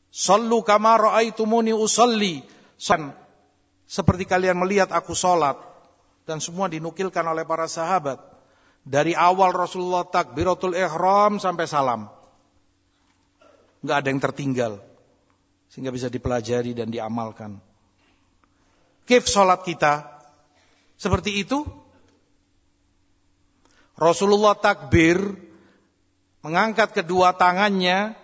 Sallu kama ra'aitumuni usalli. Seperti kalian melihat aku salat. Dan semua dinukilkan oleh para sahabat. Dari awal Rasulullah takbiratul ihram sampai salam. Enggak ada yang tertinggal. Sehingga bisa dipelajari dan diamalkan. Kif salat kita? Seperti itu? Rasulullah takbir, mengangkat kedua tangannya,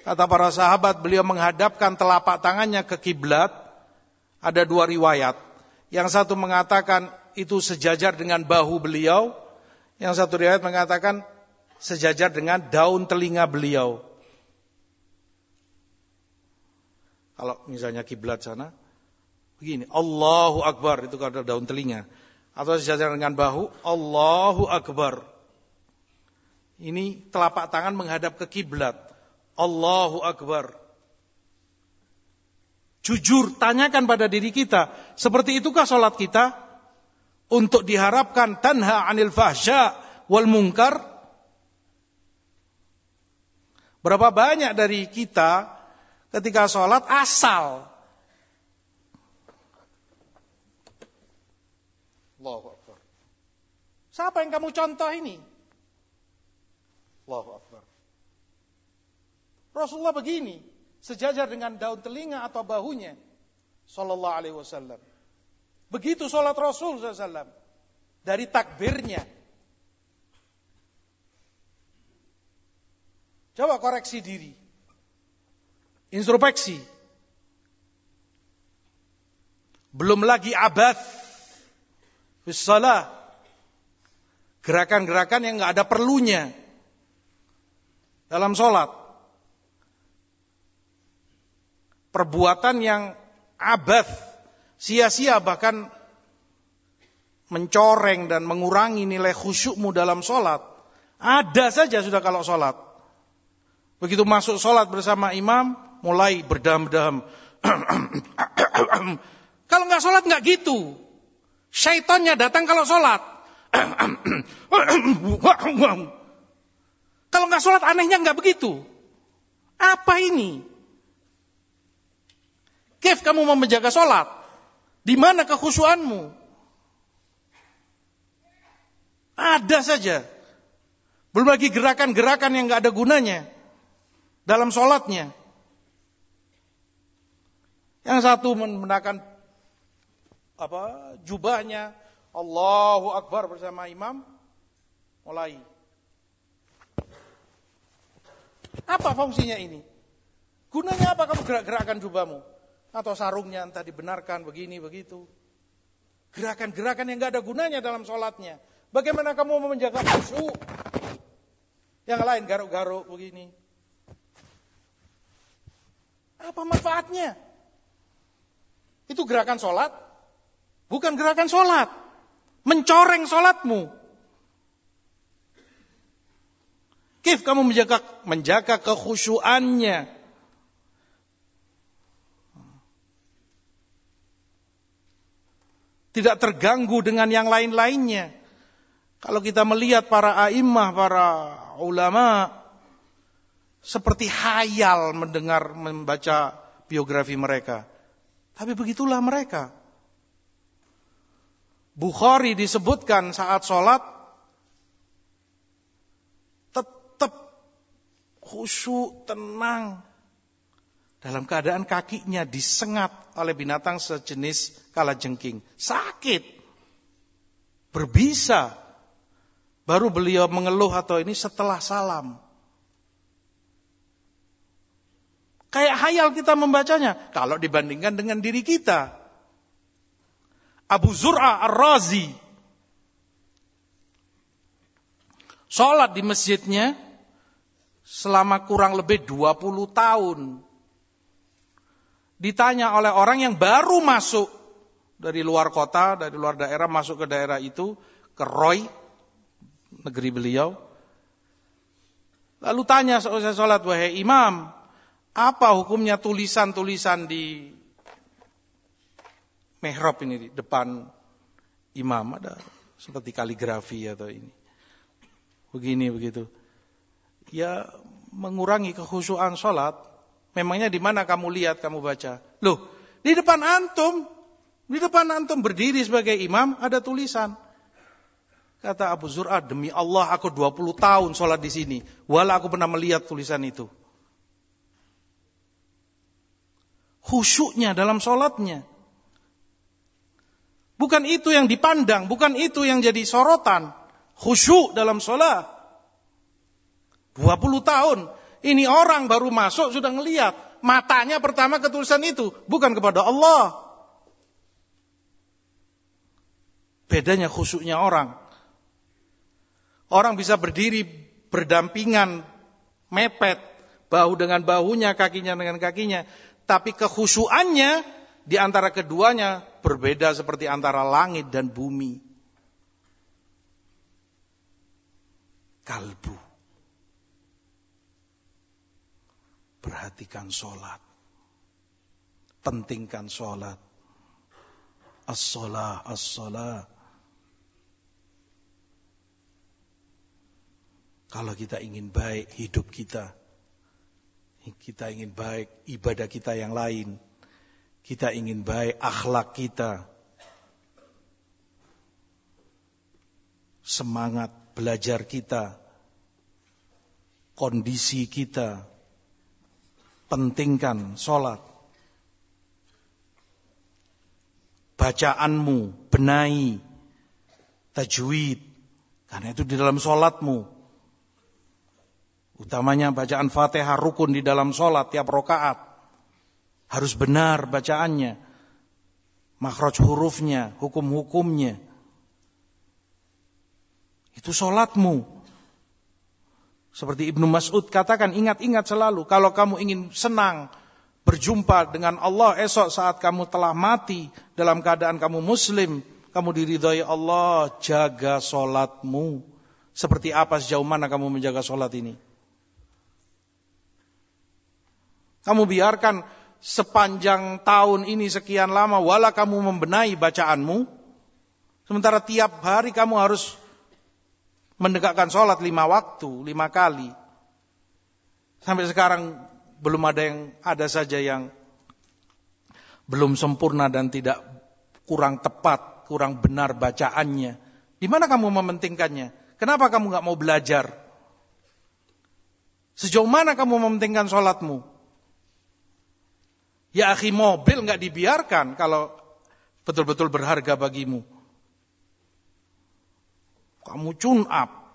kata para sahabat beliau menghadapkan telapak tangannya ke kiblat. Ada dua riwayat. Yang satu mengatakan itu sejajar dengan bahu beliau. Yang satu riwayat mengatakan sejajar dengan daun telinga beliau. Kalau misalnya kiblat sana, begini, Allahu Akbar, itu kalau daun telinga. Atau sejajar dengan bahu, Allahu Akbar. Ini telapak tangan menghadap ke kiblat. Allahu Akbar. Jujur, tanyakan pada diri kita, seperti itukah salat kita? Untuk diharapkan tanha anil fahsya wal munkar? Berapa banyak dari kita ketika salat asal? Allahu Akbar. Siapa yang kamu contoh ini? Allahu Akbar. Rasulullah begini, sejajar dengan daun telinga atau bahunya. Sallallahu alaihi wasallam. Begitu salat Rasul sallallahu alaihi wasallam. Dari takbirnya. Coba koreksi diri. Introspeksi. Belum lagi abath. Bisalah, gerakan-gerakan yang nggak ada perlunya dalam sholat, perbuatan yang abath, sia-sia, bahkan mencoreng dan mengurangi nilai khusyukmu dalam sholat. Ada saja sudah kalau sholat. Begitu masuk sholat bersama imam, mulai berdaham-daham. Kalau nggak sholat nggak gitu. Syaitannya datang kalau sholat. Kalau nggak sholat anehnya nggak begitu. Apa ini? Kif kamu mau menjaga sholat? Di mana kekhusyuanmu? Ada saja. Belum lagi gerakan-gerakan yang nggak ada gunanya dalam sholatnya. Yang satu menakan jubahnya, Allahu Akbar bersama imam, mulai. Apa fungsinya ini? Gunanya apa kamu gerak-gerakan jubahmu? Atau sarungnya entah dibenarkan begini begitu. Gerakan-gerakan yang gak ada gunanya dalam sholatnya. Bagaimana kamu mau menjaga khusyuk? Yang lain garuk-garuk begini. Apa manfaatnya? Itu gerakan sholat? Bukan gerakan sholat. Mencoreng sholatmu. Kif kamu menjaga kekhusyuannya. Tidak terganggu dengan yang lain-lainnya. Kalau kita melihat para a'immah, para ulama, seperti khayal membaca biografi mereka. Tapi begitulah mereka. Bukhari disebutkan saat sholat tetap khusyuk, tenang. Dalam keadaan kakinya disengat oleh binatang sejenis kalajengking. Sakit. Berbisa. Baru beliau mengeluh atau ini setelah salam. Kayak khayal kita membacanya. Kalau dibandingkan dengan diri kita. Abu Zur'ah Ar-Razi sholat di masjidnya selama kurang lebih 20 tahun. Ditanya oleh orang yang baru masuk dari luar kota, dari luar daerah, masuk ke daerah itu, ke Roy, negeri beliau. Lalu tanya selesai sholat, wahai imam, apa hukumnya tulisan-tulisan di mihrab ini, di depan imam? Ada seperti kaligrafi atau ini. Begini, begitu. Ya mengurangi kekhusyuan sholat, Memangnya di mana kamu lihat, kamu baca? Loh, di depan antum berdiri sebagai imam, ada tulisan. Kata Abu Zur'ah, demi Allah aku 20 tahun sholat di sini, walau aku pernah melihat tulisan itu. Khusyuknya dalam sholatnya. Bukan itu yang dipandang, bukan itu yang jadi sorotan. Khusyuk dalam sholat. 20 tahun. Ini orang baru masuk sudah ngelihat. Matanya pertama ke tulisan itu. Bukan kepada Allah. Bedanya khusyuknya orang. Orang bisa berdiri berdampingan. Mepet. Bahu dengan bahunya, kakinya dengan kakinya. Tapi kekhusyukannya di antara keduanya berbeda seperti antara langit dan bumi. Kalbu. Perhatikan sholat. Pentingkan sholat. As-sholah, as-sholah. Kalau kita ingin baik hidup kita ingin baik ibadah kita yang lain, kita ingin baik akhlak kita, semangat belajar kita, kondisi kita, pentingkan sholat. Bacaanmu, benahi, tajwid, karena itu di dalam sholatmu. Utamanya bacaan Fatihah rukun di dalam sholat tiap rakaat. Harus benar bacaannya. Makhraj hurufnya, hukum-hukumnya. Itu sholatmu. Seperti Ibnu Mas'ud katakan, ingat-ingat selalu. Kalau kamu ingin senang berjumpa dengan Allah esok saat kamu telah mati. Dalam keadaan kamu muslim. Kamu diridhai Allah, jaga sholatmu. Seperti apa, sejauh mana kamu menjaga sholat ini? Kamu biarkan sepanjang tahun ini sekian lama, wala kamu membenahi bacaanmu. Sementara tiap hari kamu harus menegakkan sholat 5 waktu, 5 kali. Sampai sekarang belum ada saja yang belum sempurna dan tidak kurang tepat, kurang benar bacaannya. Di mana kamu mementingkannya? Kenapa kamu nggak mau belajar? Sejauh mana kamu mementingkan sholatmu? Ya akhi, mobil nggak dibiarkan kalau betul-betul berharga bagimu. Kamu tune up,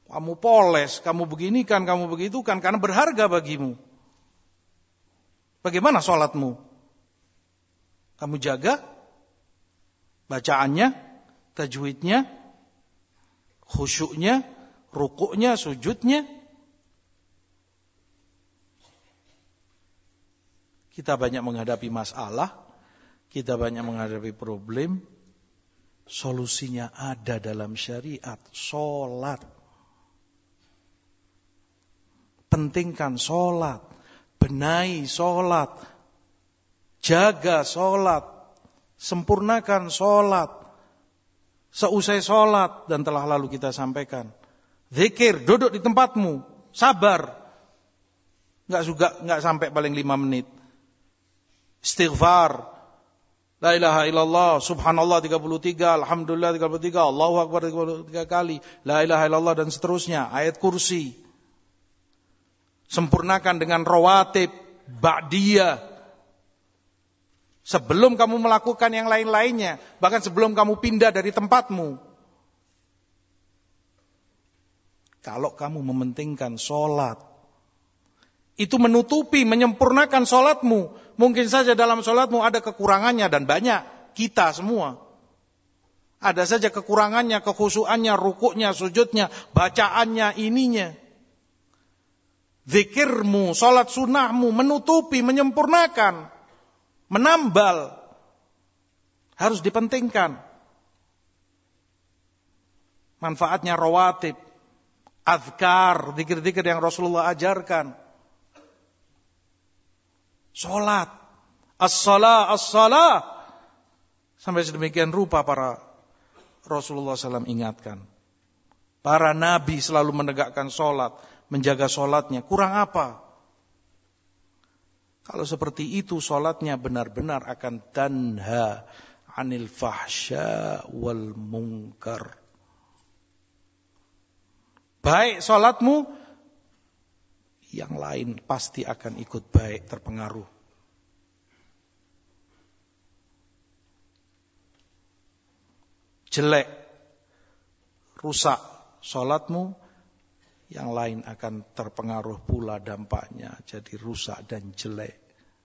kamu poles, kamu beginikan, kamu begitukan, karena berharga bagimu. Bagaimana sholatmu? Kamu jaga bacaannya, tajwidnya, khusyuknya, rukuknya, sujudnya. Kita banyak menghadapi masalah, kita banyak menghadapi problem, solusinya ada dalam syariat, sholat. Pentingkan sholat, benahi sholat, jaga sholat, sempurnakan sholat, seusai sholat, dan telah lalu kita sampaikan. Zikir, duduk di tempatmu, sabar, nggak sampai paling 5 menit. Istighfar, la ilaha illallah, subhanallah 33, alhamdulillah 33, Allahu akbar 33 kali, la ilaha illallah dan seterusnya, ayat kursi. Sempurnakan dengan rawatib, ba'diyah. Sebelum kamu melakukan yang lain-lainnya, bahkan sebelum kamu pindah dari tempatmu. Kalau kamu mementingkan sholat, itu menutupi, menyempurnakan sholatmu. Mungkin saja dalam sholatmu ada kekurangannya, dan banyak, kita semua. Ada saja kekurangannya, kekhusyuannya, rukuknya, sujudnya, bacaannya, ininya. Zikirmu, sholat sunnahmu, menutupi, menyempurnakan, menambal. Harus dipentingkan. Manfaatnya rawatib, azkar, zikir-zikir yang Rasulullah ajarkan. Sholat, as-salah, as-salah. Sampai sedemikian rupa para Rasulullah SAW ingatkan. Para nabi selalu menegakkan sholat, menjaga sholatnya. Kurang apa? Kalau seperti itu sholatnya benar-benar akan tanha anil fahsya wal munkar. Baik sholatmu, yang lain pasti akan ikut baik, terpengaruh. Jelek, rusak sholatmu, yang lain akan terpengaruh pula dampaknya, jadi rusak dan jelek.